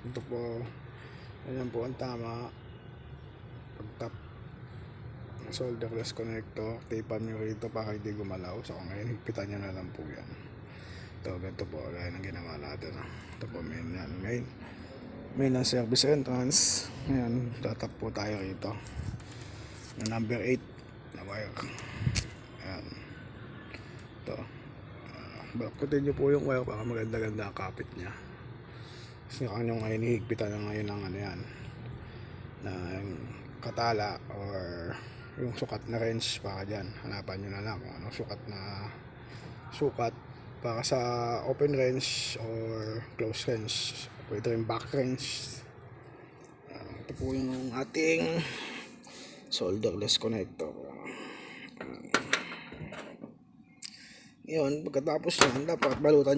Ito po, ayan po ang tama. Pag-tap ng solderless connector, tapean nyo rito para hindi gumalaw. So ngayon, higpitan nyo na lang po yan. Ito, ganito po, gaya ng ginawa natin. Ito po, main yan. Main ang service entrance. Ngayon, tatap po tayo rito. Na number 8 na wire. Ayan. Ito. Balkutin nyo po yung wire para maganda-ganda ang kapit nya. Kasi kanyang ngayon hihigpitan na ngayon ng ano yan, na katala or yung sukat na wrench para dyan. Hanapan nyo na lang kung anong sukat para sa open wrench or close wrench. Pwede rin back wrench. Ito po yung ating solderless connector. Yun, pagkatapos yan, dapat balutan